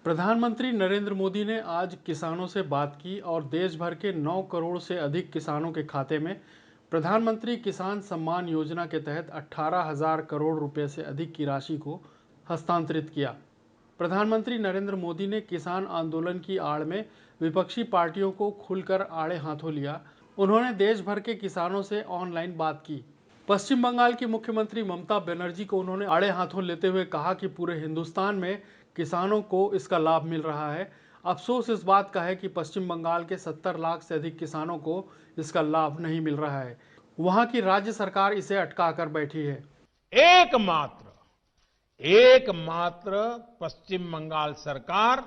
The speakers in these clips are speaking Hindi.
प्रधानमंत्री नरेंद्र मोदी ने आज किसानों से बात की और देश भर के 9 करोड़ से अधिक किसानों के खाते में प्रधानमंत्री किसान सम्मान योजना के तहत 18,000 करोड़ रुपए से अधिक की राशि को हस्तांतरित किया। प्रधानमंत्री नरेंद्र मोदी ने किसान आंदोलन की आड़ में विपक्षी पार्टियों को खुलकर आड़े हाथों लिया। उन्होंने देश भर के किसानों से ऑनलाइन बात की। पश्चिम बंगाल की मुख्यमंत्री ममता बनर्जी को उन्होंने आड़े हाथों लेते हुए कहा कि पूरे हिंदुस्तान में किसानों को इसका लाभ मिल रहा है। अफसोस इस बात का है कि पश्चिम बंगाल के 70 लाख से अधिक किसानों को इसका लाभ नहीं मिल रहा है। वहां की राज्य सरकार इसे अटका कर बैठी है। एकमात्र पश्चिम बंगाल सरकार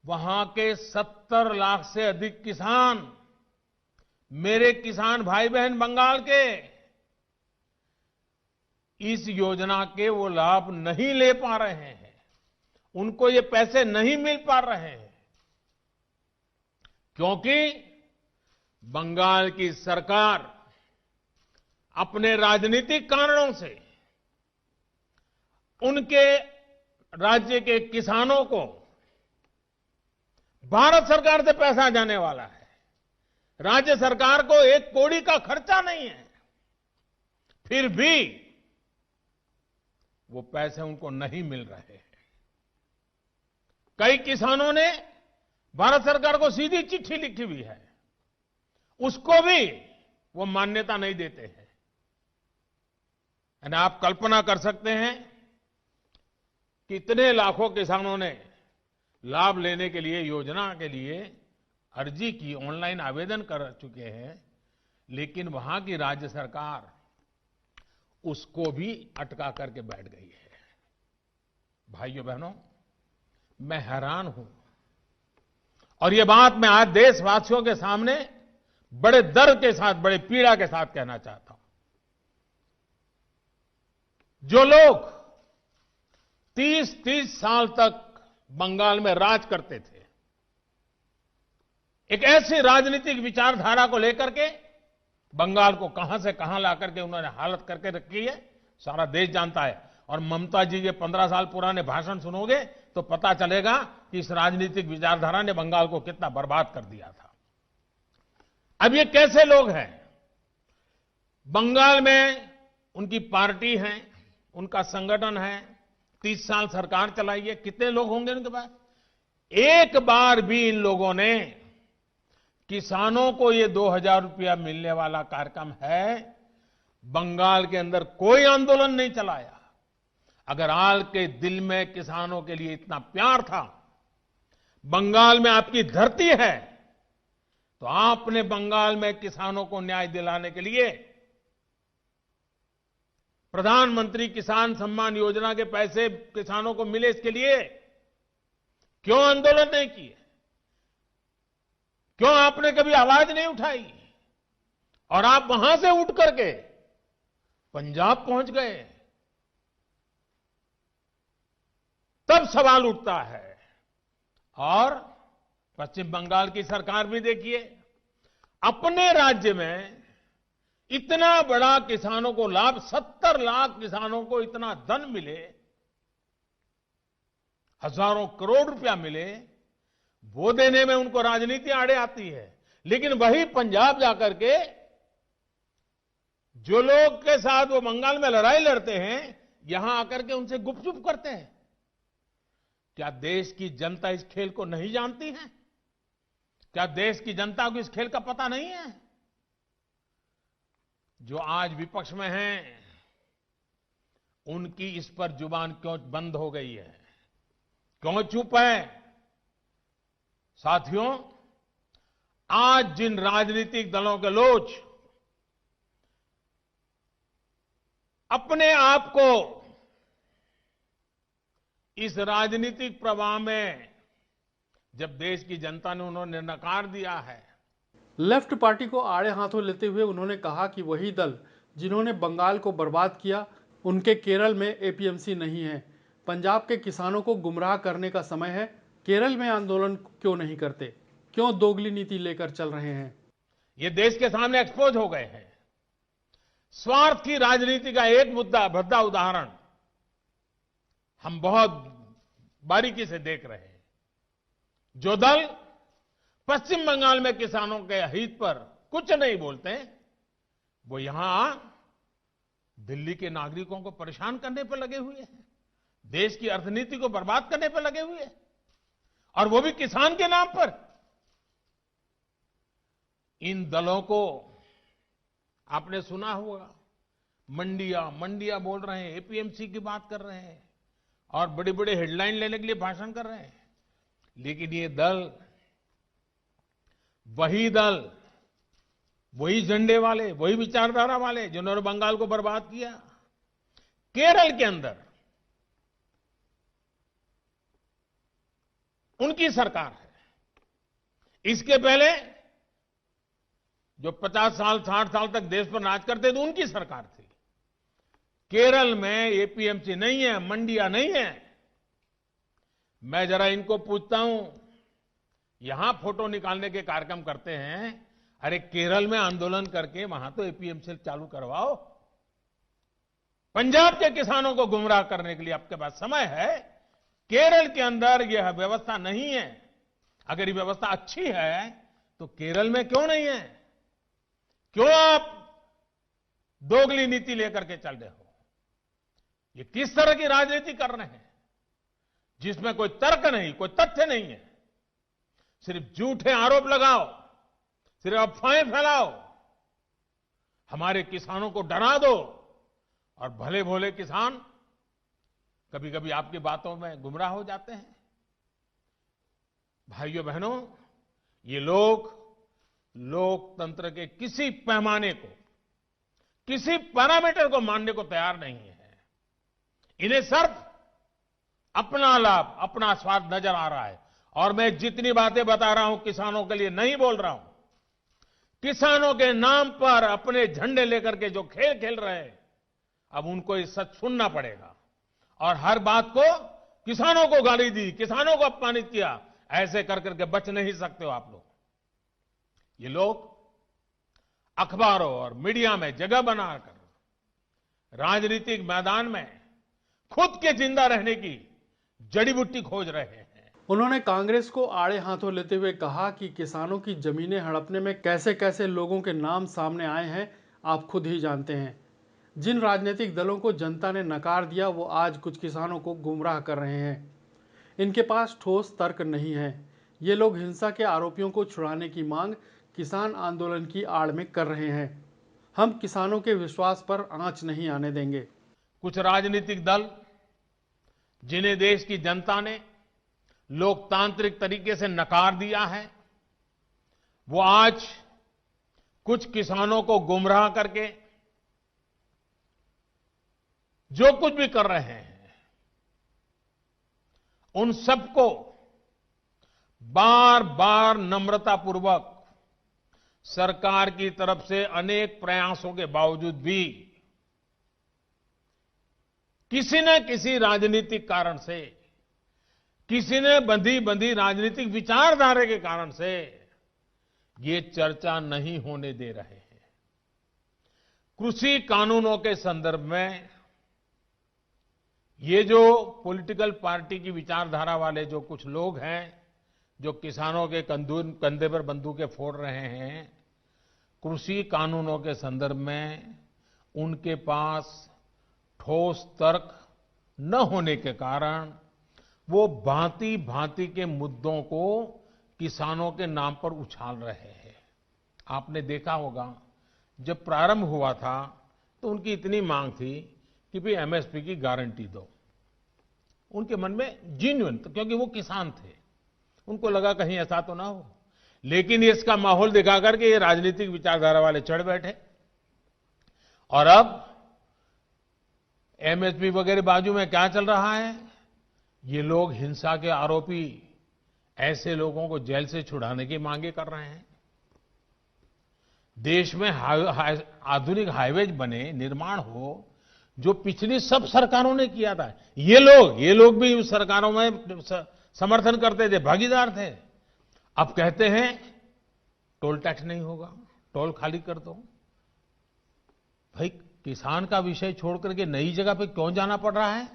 वहां के 70 लाख से अधिक किसान, मेरे किसान भाई बहन बंगाल के, इस योजना के वो लाभ नहीं ले पा रहे हैं। उनको ये पैसे नहीं मिल पा रहे हैं क्योंकि बंगाल की सरकार अपने राजनीतिक कारणों से उनके राज्य के किसानों को भारत सरकार से पैसा जाने वाला है, राज्य सरकार को एक कौड़ी का खर्चा नहीं है, फिर भी वो पैसे उनको नहीं मिल रहे हैं। कई किसानों ने भारत सरकार को सीधी चिट्ठी लिखी हुई है, उसको भी वो मान्यता नहीं देते हैं। यानी आप कल्पना कर सकते हैं कितने लाखों किसानों ने लाभ लेने के लिए, योजना के लिए अर्जी की, ऑनलाइन आवेदन कर चुके हैं, लेकिन वहां की राज्य सरकार उसको भी अटका करके बैठ गई है। भाइयों बहनों, मैं हैरान हूं और ये बात मैं आज देशवासियों के सामने बड़े दर्द के साथ, बड़े पीड़ा के साथ कहना चाहता हूं। जो लोग 30-30 साल तक बंगाल में राज करते थे, एक ऐसी राजनीतिक विचारधारा को लेकर के बंगाल को कहां से कहां ला करके उन्होंने हालत करके रखी है, सारा देश जानता है। और ममता जी के 15 साल पुराने भाषण सुनोगे तो पता चलेगा कि इस राजनीतिक विचारधारा ने बंगाल को कितना बर्बाद कर दिया था। अब ये कैसे लोग हैं? बंगाल में उनकी पार्टी है, उनका संगठन है, 30 साल सरकार चलाई है, कितने लोग होंगे उनके पास? एक बार भी इन लोगों ने किसानों को ये 2,000 रुपया मिलने वाला कार्यक्रम है, बंगाल के अंदर कोई आंदोलन नहीं चलाया। अगर आल के दिल में किसानों के लिए इतना प्यार था, बंगाल में आपकी धरती है, तो आपने बंगाल में किसानों को न्याय दिलाने के लिए प्रधानमंत्री किसान सम्मान योजना के पैसे किसानों को मिले, इसके लिए क्यों आंदोलन नहीं किए? क्यों आपने कभी आवाज नहीं उठाई? और आप वहां से उठ करके पंजाब पहुंच गए, तब सवाल उठता है। और पश्चिम बंगाल की सरकार भी देखिए, अपने राज्य में इतना बड़ा किसानों को लाभ, 70 लाख किसानों को इतना धन मिले, हजारों करोड़ रुपया मिले, वो देने में उनको राजनीति आड़े आती है। लेकिन वही पंजाब जाकर के जो लोग के साथ वो बंगाल में लड़ाई लड़ते हैं, यहां आकर के उनसे गुपचुप करते हैं। क्या देश की जनता इस खेल को नहीं जानती है? क्या देश की जनता को इस खेल का पता नहीं है? जो आज विपक्ष में हैं, उनकी इस पर जुबान क्यों बंद हो गई है? क्यों चुप है? साथियों, आज जिन राजनीतिक दलों के लोग अपने आप को इस राजनीतिक प्रवाह में, जब देश की जनता ने उन्होंने नकार दिया है, लेफ्ट पार्टी को आड़े हाथों लेते हुए उन्होंने कहा कि वही दल जिन्होंने बंगाल को बर्बाद किया, उनके केरल में एपीएमसी नहीं है। पंजाब के किसानों को गुमराह करने का समय है। केरल में आंदोलन क्यों नहीं करते? क्यों दोगली नीति लेकर चल रहे हैं? ये देश के सामने एक्सपोज हो गए हैं। स्वार्थ की राजनीति का एक मुद्दा, भद्दा उदाहरण हम बहुत बारीकी से देख रहे हैं। जो दल पश्चिम बंगाल में किसानों के हित पर कुछ नहीं बोलते, वो यहां दिल्ली के नागरिकों को परेशान करने पर लगे हुए हैं, देश की अर्थनीति को बर्बाद करने पर लगे हुए हैं, और वो भी किसान के नाम पर। इन दलों को आपने सुना होगा, मंडियां मंडियां बोल रहे हैं, एपीएमसी की बात कर रहे हैं और बड़े बड़े हेडलाइन लेने के लिए भाषण कर रहे हैं। लेकिन ये दल, वही झंडे वाले, वही विचारधारा वाले जिन्होंने बंगाल को बर्बाद किया। केरल के अंदर उनकी सरकार है। इसके पहले जो 50 साल 60 साल तक देश पर राज करते थे, उनकी सरकार थी। केरल में एपीएमसी नहीं है, मंडियां नहीं है। मैं जरा इनको पूछता हूं, यहां फोटो निकालने के कार्यक्रम करते हैं, अरे केरल में आंदोलन करके वहां तो एपीएमसी चालू करवाओ। पंजाब के किसानों को गुमराह करने के लिए आपके पास समय है। केरल के अंदर यह व्यवस्था नहीं है। अगर ये व्यवस्था अच्छी है तो केरल में क्यों नहीं है? क्यों आप दोगली नीति लेकर के चल रहे हो? ये किस तरह की राजनीति कर रहे हैं जिसमें कोई तर्क नहीं, कोई तथ्य नहीं है? सिर्फ झूठे आरोप लगाओ, सिर्फ अफवाहें फैलाओ, हमारे किसानों को डरा दो, और भले भोले किसान कभी कभी आपकी बातों में गुमराह हो जाते हैं। भाइयों बहनों, ये लोग लोकतंत्र के किसी पैमाने को, किसी पैरामीटर को मानने को तैयार नहीं है। इन्हें सिर्फ अपना लाभ, अपना स्वार्थ नजर आ रहा है। और मैं जितनी बातें बता रहा हूं किसानों के लिए नहीं बोल रहा हूं। किसानों के नाम पर अपने झंडे लेकर के जो खेल खेल रहे हैं, अब उनको ये सच सुनना पड़ेगा। और हर बात को किसानों को गाली दी, किसानों को अपमानित किया, ऐसे कर करके बच नहीं सकते हो आप लोग। ये लोग अखबारों और मीडिया में जगह बनाकर राजनीतिक मैदान में खुद के जिंदा रहने की जड़ी बूटी खोज रहे हैं। उन्होंने कांग्रेस को आड़े हाथों लेते हुए कहा कि किसानों की जमीनें हड़पने में कैसे कैसे लोगों के नाम सामने आए हैं, आप खुद ही जानते हैं। जिन राजनीतिक दलों को जनता ने नकार दिया, वो आज कुछ किसानों को गुमराह कर रहे हैं। इनके पास ठोस तर्क नहीं है। ये लोग हिंसा के आरोपियों को छुड़ाने की मांग किसान आंदोलन की आड़ में कर रहे हैं। हम किसानों के विश्वास पर आंच नहीं आने देंगे। कुछ राजनीतिक दल जिन्हें देश की जनता ने लोकतांत्रिक तरीके से नकार दिया है, वो आज कुछ किसानों को गुमराह करके जो कुछ भी कर रहे हैं, उन सबको बार बार नम्रतापूर्वक सरकार की तरफ से अनेक प्रयासों के बावजूद भी किसी न किसी राजनीतिक कारण से, किसी ने बंधी राजनीतिक विचारधारा के कारण से ये चर्चा नहीं होने दे रहे हैं। कृषि कानूनों के संदर्भ में ये जो पॉलिटिकल पार्टी की विचारधारा वाले जो कुछ लोग हैं, जो किसानों के कंधे पर बंदूकें फोड़ रहे हैं, कृषि कानूनों के संदर्भ में उनके पास ठोस तर्क न होने के कारण वो भांति भांति के मुद्दों को किसानों के नाम पर उछाल रहे हैं। आपने देखा होगा, जब प्रारंभ हुआ था तो उनकी इतनी मांग थी कि भाई एमएसपी की गारंटी दो। उनके मन में जेन्युइन, क्योंकि वो किसान थे, उनको लगा कहीं ऐसा तो ना हो। लेकिन इसका माहौल दिखा करके ये राजनीतिक विचारधारा वाले चढ़ बैठे, और अब एमएसपी वगैरह बाजू में क्या चल रहा है? ये लोग हिंसा के आरोपी ऐसे लोगों को जेल से छुड़ाने की मांगे कर रहे हैं। देश में आधुनिक हाईवेज बने, निर्माण हो, जो पिछली सब सरकारों ने किया था। ये लोग भी उस सरकारों में समर्थन करते थे, भागीदार थे। अब कहते हैं टोल टैक्स नहीं होगा, टोल खाली कर दो। भाई, किसान का विषय छोड़ करके नई जगह पे क्यों जाना पड़ रहा है?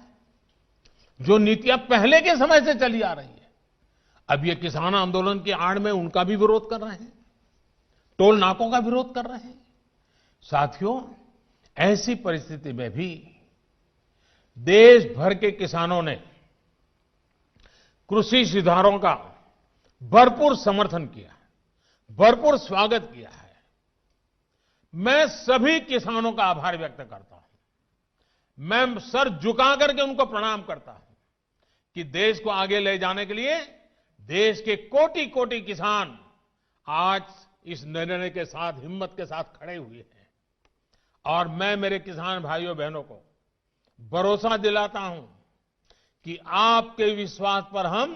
जो नीतियां पहले के समय से चली आ रही है, अब ये किसान आंदोलन की आड़ में उनका भी विरोध कर रहे हैं, टोल नाकों का विरोध कर रहे हैं। साथियों, ऐसी परिस्थिति में भी देश भर के किसानों ने कृषि सुधारों का भरपूर समर्थन किया, भरपूर स्वागत किया है। मैं सभी किसानों का आभार व्यक्त करता हूं। मैं सर झुका करके उनको प्रणाम करता हूं कि देश को आगे ले जाने के लिए देश के कोटि कोटि किसान आज इस निर्णय के साथ, हिम्मत के साथ खड़े हुए हैं। और मैं मेरे किसान भाइयों बहनों को भरोसा दिलाता हूं कि आपके विश्वास पर हम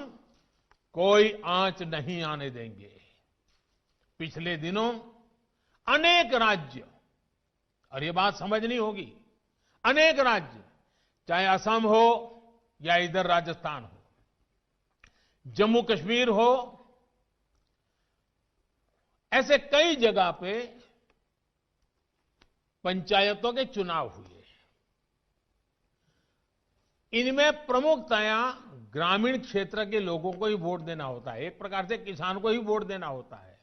कोई आंच नहीं आने देंगे। पिछले दिनों अनेक राज्य, और ये बात समझनी होगी, अनेक राज्य, चाहे असम हो या इधर राजस्थान हो, जम्मू कश्मीर हो, ऐसे कई जगह पे पंचायतों के चुनाव हुए। इनमें प्रमुखतया ग्रामीण क्षेत्र के लोगों को ही वोट देना होता है, एक प्रकार से किसान को ही वोट देना होता है।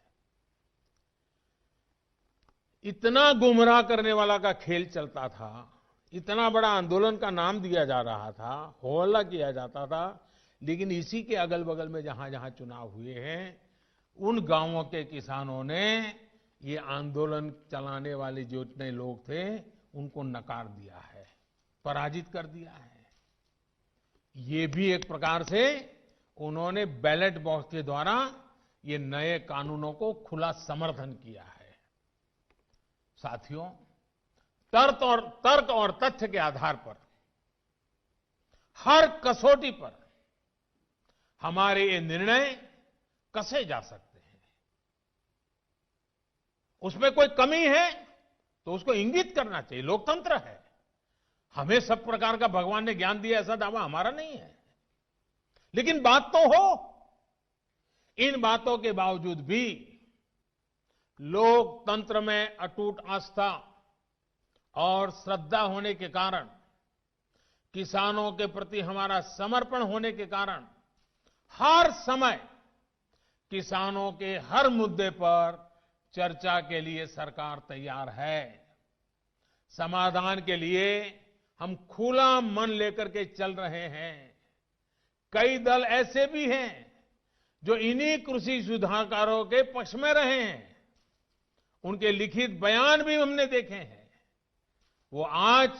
इतना गुमराह करने वाला का खेल चलता था, इतना बड़ा आंदोलन का नाम दिया जा रहा था, हो हल्ला किया जाता था, लेकिन इसी के अगल बगल में जहां जहां चुनाव हुए हैं, उन गांवों के किसानों ने ये आंदोलन चलाने वाले जो इतने लोग थे उनको नकार दिया है, पराजित कर दिया है। ये भी एक प्रकार से उन्होंने बैलेट बॉक्स के द्वारा ये नए कानूनों को खुला समर्थन किया है। साथियों, तर्क और तथ्य के आधार पर, हर कसौटी पर हमारे ये निर्णय कसे जा सकते हैं। उसमें कोई कमी है तो उसको इंगित करना चाहिए, लोकतंत्र है। हमें सब प्रकार का भगवान ने ज्ञान दिया ऐसा दावा हमारा नहीं है, लेकिन बात तो हो। इन बातों के बावजूद भी लोकतंत्र में अटूट आस्था और श्रद्धा होने के कारण, किसानों के प्रति हमारा समर्पण होने के कारण हर समय किसानों के हर मुद्दे पर चर्चा के लिए सरकार तैयार है। समाधान के लिए हम खुला मन लेकर के चल रहे हैं। कई दल ऐसे भी हैं जो इन्हीं कृषि सुधारकारों के पक्ष में रहे हैं। उनके लिखित बयान भी हमने देखे हैं। वो आज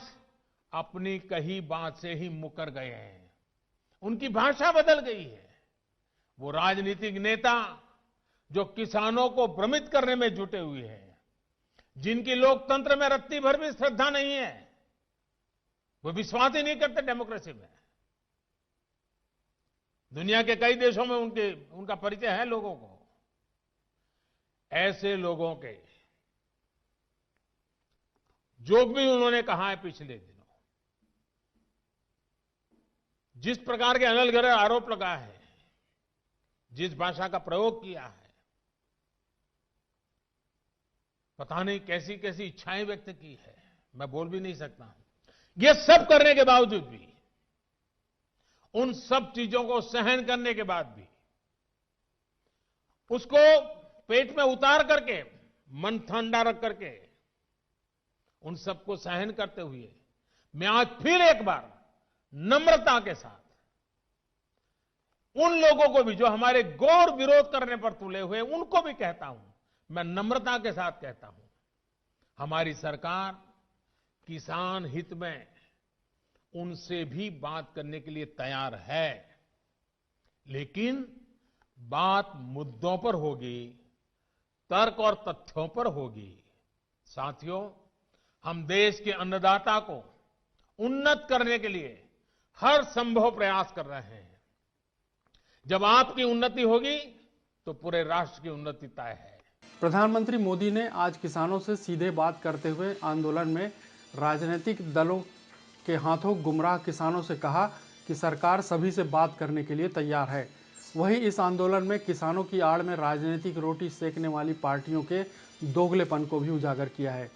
अपनी कही बात से ही मुकर गए हैं, उनकी भाषा बदल गई है। वो राजनीतिक नेता जो किसानों को भ्रमित करने में जुटे हुए हैं, जिनकी लोकतंत्र में रत्ती भर भी श्रद्धा नहीं है, वो विश्वास ही नहीं करते डेमोक्रेसी में। दुनिया के कई देशों में उनका परिचय है लोगों को। ऐसे लोगों के जो भी उन्होंने कहा है पिछले दिनों, जिस प्रकार के अनलगढ़ आरोप लगाए हैं, जिस भाषा का प्रयोग किया है, पता नहीं कैसी कैसी इच्छाएं व्यक्त की है, मैं बोल भी नहीं सकता हूं। ये सब करने के बावजूद भी, उन सब चीजों को सहन करने के बाद भी, उसको पेट में उतार करके, मन ठंडा रख करके, उन सबको सहन करते हुए मैं आज फिर एक बार नम्रता के साथ उन लोगों को भी जो हमारे घोर विरोध करने पर तुले हुए, उनको भी कहता हूं, मैं नम्रता के साथ कहता हूं, हमारी सरकार किसान हित में उनसे भी बात करने के लिए तैयार है, लेकिन बात मुद्दों पर होगी, तर्क और तथ्यों पर होगी। साथियों, हम देश के अन्नदाता को उन्नत करने के लिए हर संभव प्रयास कर रहे हैं। जब आपकी उन्नति होगी तो पूरे राष्ट्र की उन्नति तय है। प्रधानमंत्री मोदी ने आज किसानों से सीधे बात करते हुए आंदोलन में राजनीतिक दलों के हाथों गुमराह किसानों से कहा कि सरकार सभी से बात करने के लिए तैयार है। वहीं इस आंदोलन में किसानों की आड़ में राजनीतिक रोटी सेकने वाली पार्टियों के दोगलेपन को भी उजागर किया है।